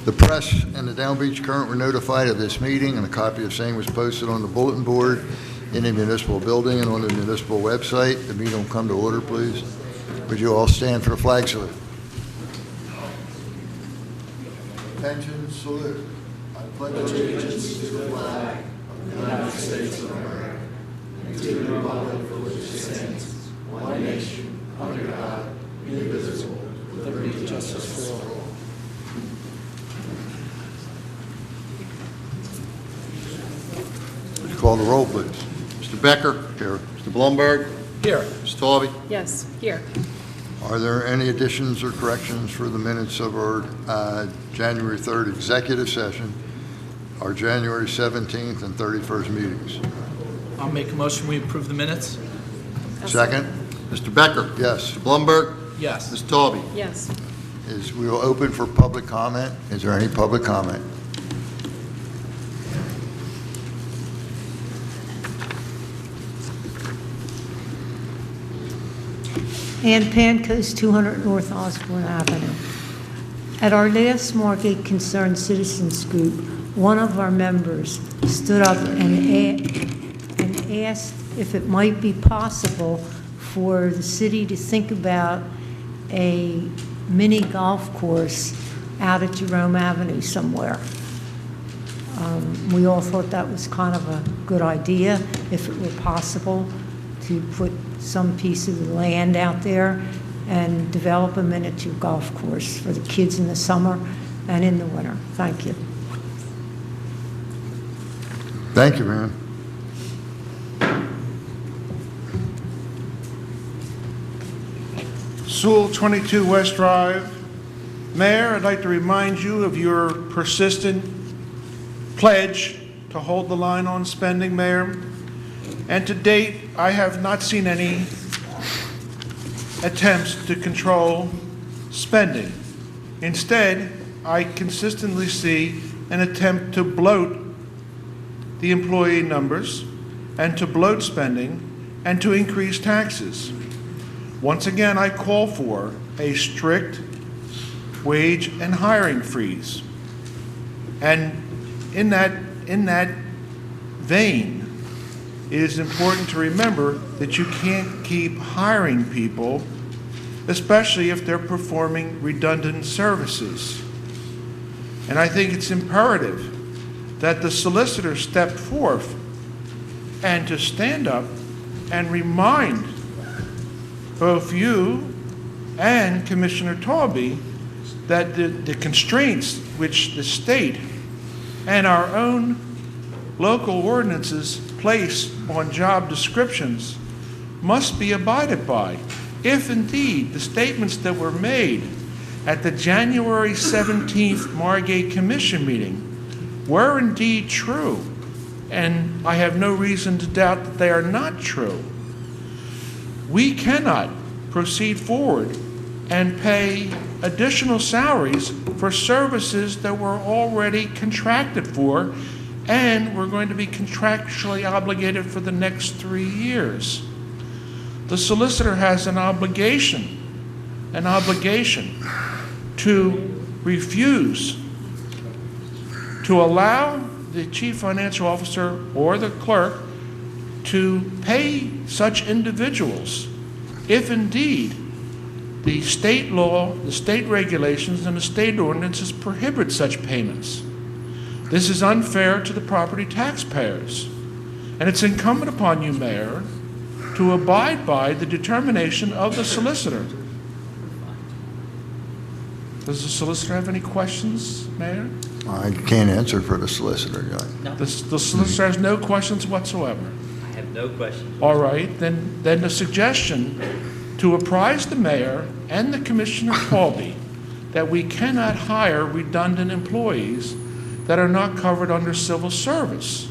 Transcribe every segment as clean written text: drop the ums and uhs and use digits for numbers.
The press and the Down Beach Current were notified of this meeting, and a copy of same was posted on the bulletin board in the municipal building and on the municipal website. The meeting will come to order, please. Would you all stand for the flag salute? Attention, salute. I pledge allegiance to the flag of the United States of America and to the republic for which it stands, one nation, under God, indivisible, with liberty and justice for all. Would you call the roll, please? Mr. Becker? Here. Mr. Blumberg? Here. Ms. Taube? Yes, here. Are there any additions or corrections for the minutes of our January 3rd executive session, our January 17th and 31st meetings? I'll make a motion we approve the minutes. Second? Mr. Becker? Yes. Mr. Blumberg? Yes. Ms. Taube? Yes. We will open for public comment. Is there any public comment? Ann Pancos, 200 North Osborne Avenue. At our last Margate Concerned Citizens Group, one of our members stood up and asked if it might be possible for the city to think about a mini golf course out at Jerome Avenue somewhere. We all thought that was kind of a good idea, if it were possible to put some piece of the land out there and develop a miniature golf course for the kids in the summer and in the winter. Thank you. Thank you, ma'am. Sewell, 22 West Drive. Mayor, I'd like to remind you of your persistent pledge to hold the line on spending, Mayor. And to date, I have not seen any attempts to control spending. Instead, I consistently see an attempt to bloat the employee numbers and to bloat spending and to increase taxes. Once again, I call for a strict wage and hiring freeze. And in that vein, it is important to remember that you can't keep hiring people, especially if they're performing redundant services. And I think it's imperative that the solicitor step forth and to stand up and remind both you and Commissioner Taube that the constraints which the state and our own local ordinances place on job descriptions must be abided by. If indeed the statements that were made at the January 17th Margate Commission meeting were indeed true, and I have no reason to doubt that they are not true, we cannot proceed forward and pay additional salaries for services that were already contracted for and we're going to be contractually obligated for the next 3 years. The solicitor has an obligation to refuse to allow the chief financial officer or the clerk to pay such individuals if indeed the state law, the state regulations, and the state ordinances prohibit such payments. This is unfair to the property taxpayers. And it's incumbent upon you, Mayor, to abide by the determination of the solicitor. Does the solicitor have any questions, Mayor? I can't answer for the solicitor. No, The solicitor has no questions whatsoever. I have no questions. All right, then the suggestion to apprise the mayor and the Commissioner Taube that we cannot hire redundant employees that are not covered under civil service.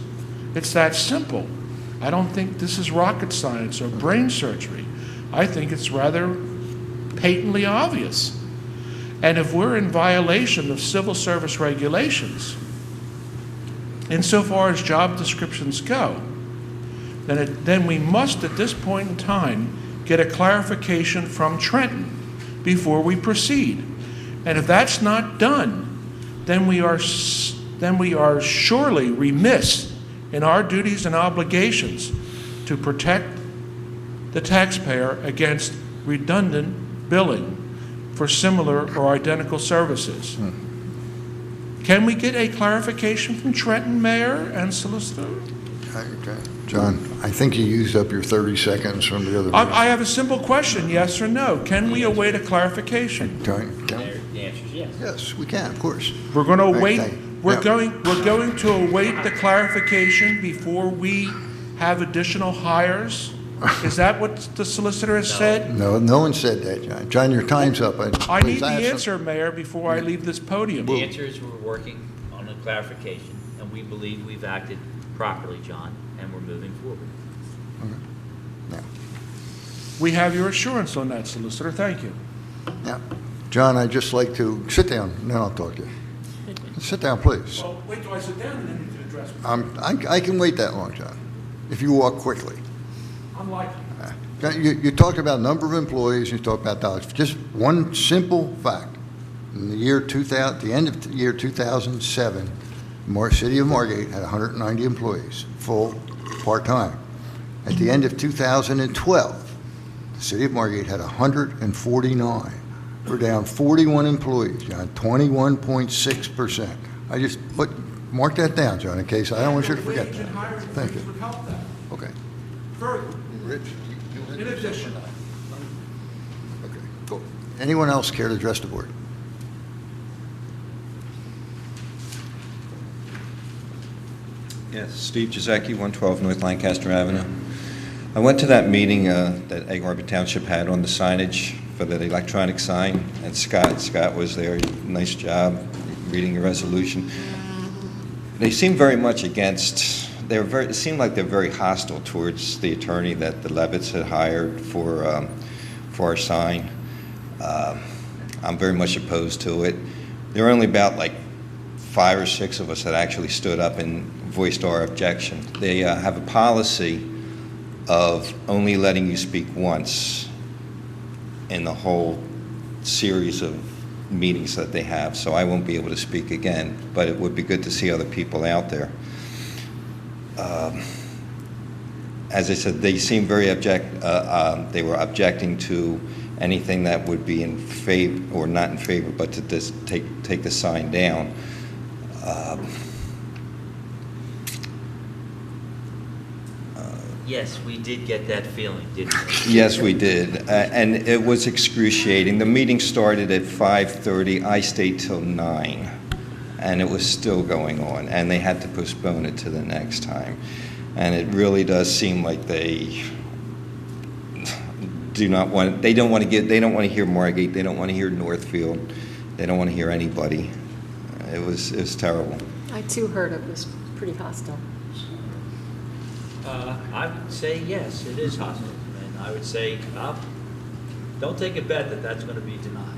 It's that simple. I don't think this is rocket science or brain surgery. I think it's rather patently obvious. And if we're in violation of civil service regulations, insofar as job descriptions go, then we must, at this point in time, get a clarification from Trenton before we proceed. And if that's not done, then we are surely remiss in our duties and obligations to protect the taxpayer against redundant billing for similar or identical services. Can we get a clarification from Trenton Mayor and Solicitor? Okay. John, I think you used up your 30 seconds from the other. I have a simple question, yes or no. Can we await a clarification? John, The answer is yes. yes, we can, of course. We're going to await, Thank you. we're Yeah. going to await the clarification before we have additional hires? Is that what the solicitor has said? No, no one said that, John. John, your time's up. I need Please the answer. answer, Mayor, before I leave this podium. The answer is we're working on a clarification, and we believe we've acted properly, John, and we're moving forward. Now, We have your assurance on that, Solicitor. Thank you. now, John, I'd just like to sit down, and then I'll talk to you. Sit down, please. Well, wait till I sit down and then you can address me. I can wait that long, John, if you walk quickly. Unlikely. You talked about number of employees, you talked about dollars. Just one simple fact. In the year 2000, the end of the year 2007, City of Margate had 190 employees, full, part-time. At the end of 2012, the City of Margate had 149. We're down 41 employees, John, 21.6%. I just mark that down, John, in case, I don't want you to forget Wage that. and hiring Thank freeze you. would help that. Okay. Further, Rich, in addition, okay, cool. Anyone else care to address the board? Yes, Steve Giesecke, 112 North Lancaster Avenue. I went to that meeting that Egg Harbor Township had on the signage for the electronic sign, and Scott was there. Nice job reading the resolution. They seem very much against, it seemed like they're very hostile towards the attorney that the Levitts had hired for our sign. I'm very much opposed to it. There were only about like 5 or 6 of us that actually stood up and voiced our objection. They have a policy of only letting you speak once in the whole series of meetings that they have, so I won't be able to speak again, but it would be good to see other people out there. As I said, they seem very they were objecting to anything that would be in favor, or not in favor, but to just take the sign down. Yes, we did get that feeling, didn't we? Yes, we did, and it was excruciating. The meeting started at 5:30. I stayed till 9, and it was still going on, and they had to postpone it to the next time. And it really does seem like they don't want to hear Margate. They don't want to hear Northfield. They don't want to hear anybody. It was terrible. I too heard it was pretty hostile. I would say yes, it is hostile, and I would say, don't take a bet that that's going to be denied.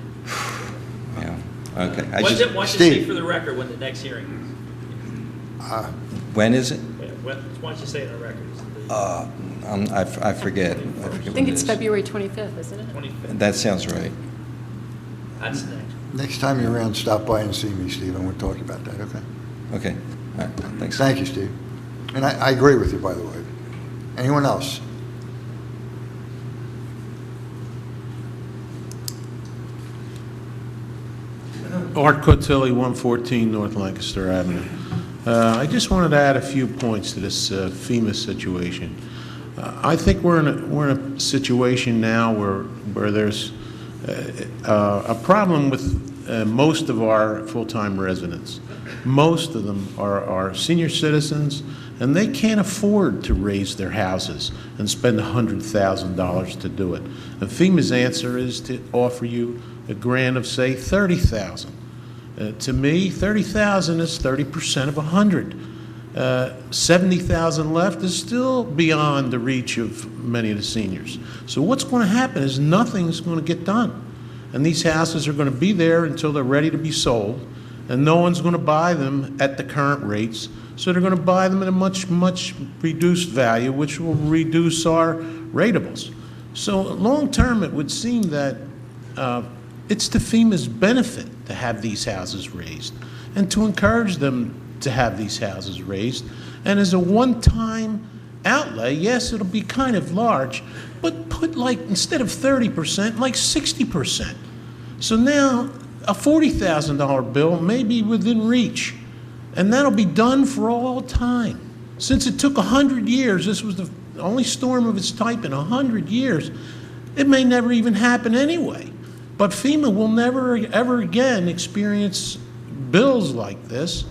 Yeah. Okay. Why don't you say Steve. for the record when the next hearing When is it? is? Why don't you say it on the record? I forget. I think it's February 25th, isn't it? 25th. That sounds right. That's next. Next time you're around, stop by and see me, Steve, and we'll talk about that, okay? Okay. All right. Thanks. Thank you, Steve. And I agree with you, by the way. Anyone else? Art Cotilli, 114 North Lancaster Avenue. I just wanted to add a few points to this FEMA situation. I think we're in a situation now where there's a problem with most of our full-time residents. Most of them are senior citizens, and they can't afford to raise their houses and spend $100,000 to do it. And FEMA's answer is to offer you a grant of, say, $30,000. To me, $30,000 is 30% of 100. $70,000 left is still beyond the reach of many of the seniors. So what's going to happen is nothing's going to get done. And these houses are going to be there until they're ready to be sold, and no one's going to buy them at the current rates. So they're going to buy them at a much, much reduced value, which will reduce our ratables. So long term, it would seem that It's to FEMA's benefit to have these houses raised and to encourage them to have these houses raised. And as a one-time outlay, yes, it'll be kind of large, but put like, instead of 30%, like 60%. So now a $40,000 bill may be within reach, and that'll be done for all time. Since it took 100 years, this was the only storm of its type in 100 years, it may never even happen anyway. But FEMA will never, ever again experience bills like this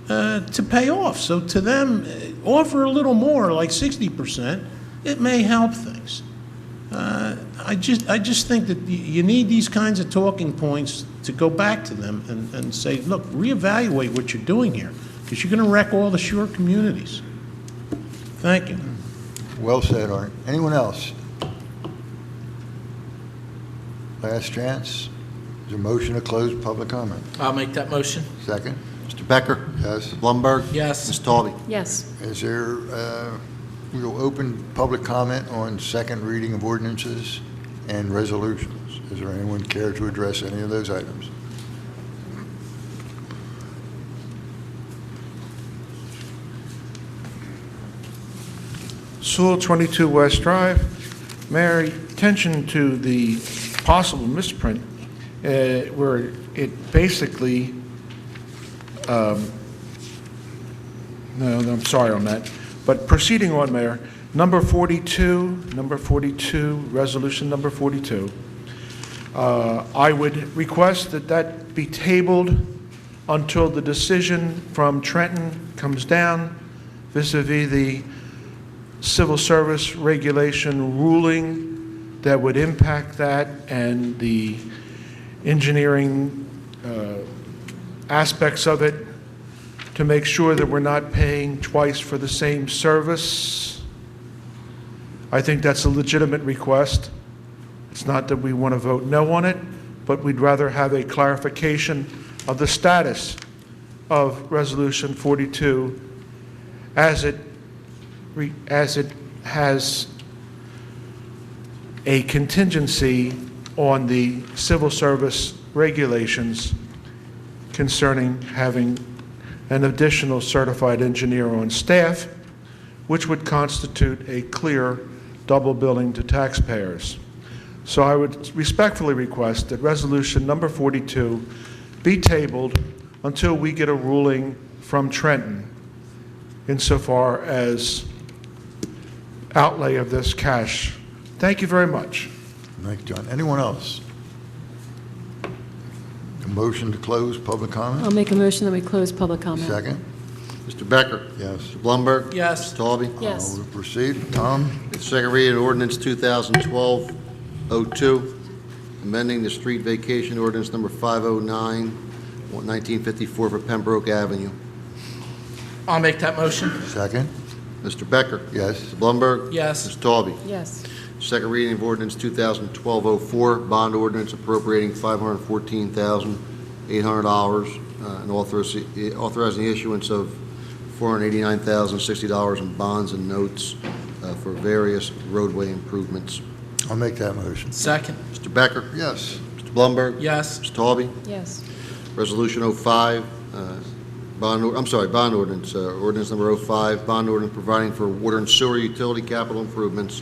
to pay off. So to them, offer a little more, like 60%, it may help things. I just think that you need these kinds of talking points to go back to them and say, look, reevaluate what you're doing here, because you're going to wreck all the shore communities. Thank you. Well said, Art. Anyone else? Last chance. Is there a motion to close public comment? I'll make that motion. Second? Mr. Becker? Yes. Mr. Blumberg? Yes. Ms. Taube? Yes. Is there, we will open public comment on second reading of ordinances and resolutions. Is there anyone care to address any of those items? Sewell, 22 West Drive. Mayor, attention to the possible misprint where it basically, no, I'm sorry on that. But proceeding on, Mayor, number 42, resolution number 42, I would request that that be tabled until the decision from Trenton comes down vis-a-vis the civil service regulation ruling that would impact that and the engineering aspects of it to make sure that we're not paying twice for the same service. I think that's a legitimate request. It's not that we want to vote no on it, but we'd rather have a clarification of the status of Resolution 42 as it has a contingency on the civil service regulations concerning having an additional certified engineer on staff, which would constitute a clear double billing to taxpayers. So I would respectfully request that resolution number 42 be tabled until we get a ruling from Trenton insofar as outlay of this cash. Thank you very much. Thank you, John. Anyone else? A motion to close public comment? I'll make a motion that we close public comment. Second? Mr. Becker? Yes. Mr. Blumberg? Yes. Ms. Taube? Yes. We'll proceed. Tom? The second reading of ordinance 2012-02, amending the street vacation ordinance number 509, 1954 for Pembroke Avenue. I'll make that motion. Second? Mr. Becker? Yes. Mr. Blumberg? Yes. Ms. Taube? Yes. Second reading of ordinance 2012-04, bond ordinance appropriating $514,800 and authorizing the issuance of $489,060 in bonds and notes for various roadway improvements. I'll make that motion. Second. Mr. Becker? Yes. Mr. Blumberg? Yes. Ms. Taube? Yes. Resolution 05, bond ordinance, ordinance number 05, bond ordinance providing for water and sewer utility capital improvements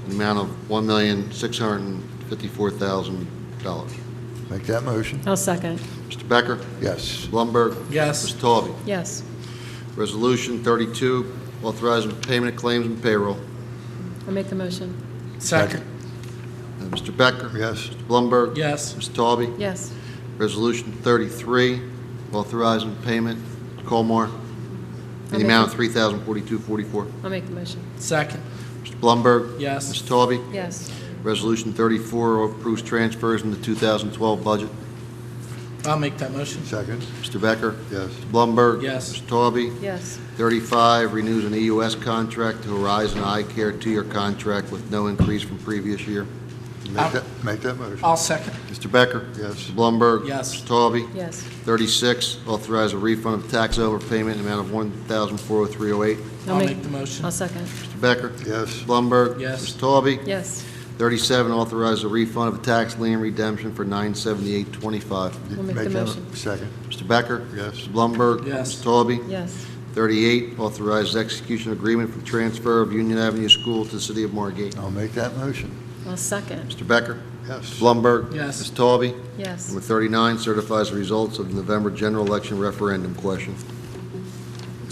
in the amount of $1,654,000. Make that motion. I'll second. Mr. Becker? Yes. Mr. Blumberg? Yes. Ms. Taube? Yes. Resolution 32, authorizing payment of claims and payroll. I'll make the motion. Second. Mr. Becker? Yes. Mr. Blumberg? Yes. Ms. Taube? Yes. Resolution 33, authorizing payment, Colmar, in the Okay. amount of $3,042.44. I'll make the motion. Second. Mr. Blumberg? Yes. Ms. Taube? Yes. Resolution 34, approves transfers in the 2012 budget. I'll make that motion. Second? Mr. Becker? Yes. Mr. Blumberg? Yes. Ms. Taube? Yes. 35, renews an EUS contract to Horizon Eye Care 2-year contract with no increase from previous year. Make that motion. I'll second. Mr. Becker? Yes. Mr. Blumberg? Yes. Ms. Taube? Yes. 36, authorize a refund of tax overpayment in the amount of $1,403.08. I'll make the motion. I'll second. Mr. Becker? Yes. Mr. Blumberg? Yes. Ms. Taube? Yes. 37, authorize a refund of a tax lien redemption for $978.25. I'll make the that motion. Second. Mr. Becker? Yes. Mr. Blumberg? Yes. Mr. Talby? Yes. 38, authorize execution agreement for transfer of Union Avenue School to the City of Margate. I'll make that motion. I'll second. Mr. Becker? Yes. Mr. Blumberg? Yes. Mr. Talby? Yes. Number 39, certifies the results of the November general election referendum question.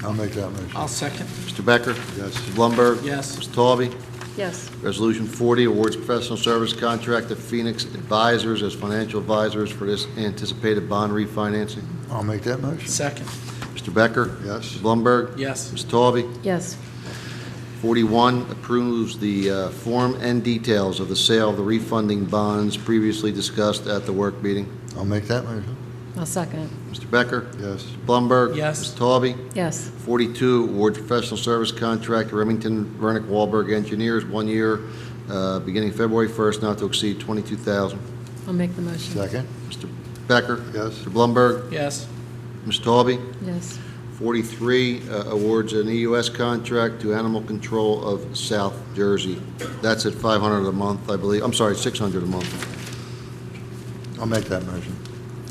I'll make that motion. I'll second. Mr. Becker? Yes. Mr. Blumberg? Yes. Mr. Talby? Yes. Resolution 40, awards professional service contract to Phoenix Advisors as financial advisors for this anticipated bond refinancing. I'll make that motion. Second. Mr. Becker? Yes. Mr. Blumberg? Yes. Mr. Talby? Yes. 41, approves the form and details of the sale of the refunding bonds previously discussed at the work meeting. I'll make that motion. I'll second. Mr. Becker? Yes. Blumberg? Yes. Mr. Talby? Yes. 42, award professional service contract to Remington Vernick Wahlberg Engineers, 1 year, beginning February 1st, not to exceed $22,000. I'll make the motion. Second. Mr. Becker? Yes. Mr. Blumberg? Yes. Mr. Talby? Yes. 43, awards an EUS contract to Animal Control of South Jersey. That's at $500 a month, I believe. I'm sorry, $600 a month. I'll make that motion.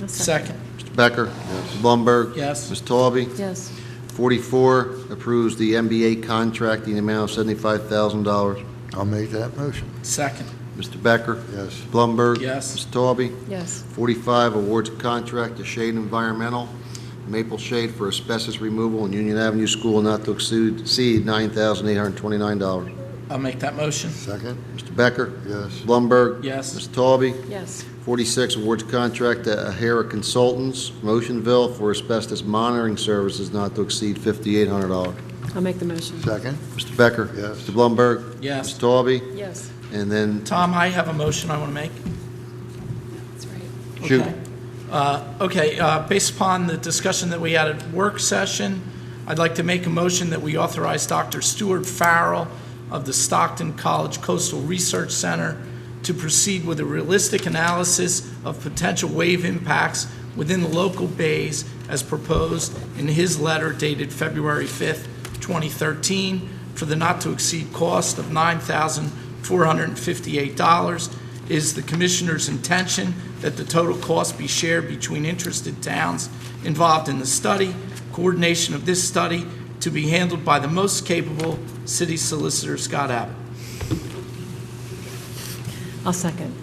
I'll Second. Mr. Becker? Yes. Mr. Blumberg? Yes. Ms. Talby? Yes. 44, approves the MBA contract in the amount of $75,000. I'll make that motion. Second. Mr. Becker? Yes. Blumberg? Yes. Ms. Talby? Yes. 45, awards a contract to Shade Environmental, Maple Shade for asbestos removal in Union Avenue School not to exceed $9,829. I'll make that motion. Second. Mr. Becker? Yes. Blumberg? Yes. Ms. Talby? Yes. 46, awards contract to Ahara Consultants, Motionville for asbestos monitoring services not to exceed $5,800. I'll make the motion. Second. Mr. Becker? Yes. Mr. Blumberg? Yes. Ms. Talby? Yes. And then, Tom, I have a motion I want to make. That's right. shoot. Okay, based upon the discussion that we had at work session, I'd like to make a motion that we authorize Dr. Stuart Farrell of the Stockton College Coastal Research Center to proceed with a realistic analysis of potential wave impacts within the local bays as proposed in his letter dated February 5th, 2013, for the not-to-exceed cost of $9,458. It is the Commissioner's intention that the total cost be shared between interested towns involved in the study. Coordination of this study to be handled by the most capable City Solicitor, Scott Abbott. I'll second.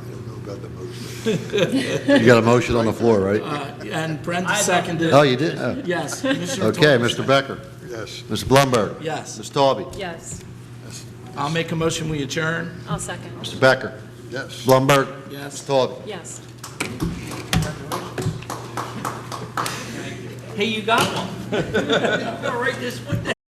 I don't know about the motion. You got a motion on the floor, right? And Brenda seconded. Oh, you did? Oh. Yes. Commissioner Okay, Torres. Mr. Becker? Yes. Mr. Blumberg? Yes. Ms. Talby? Yes. I'll make a motion, we adjourn. I'll second. Mr. Becker? Yes. Blumberg? Yes. Ms. Talby? Yes. Hey, you got one. I'm gonna write this one down.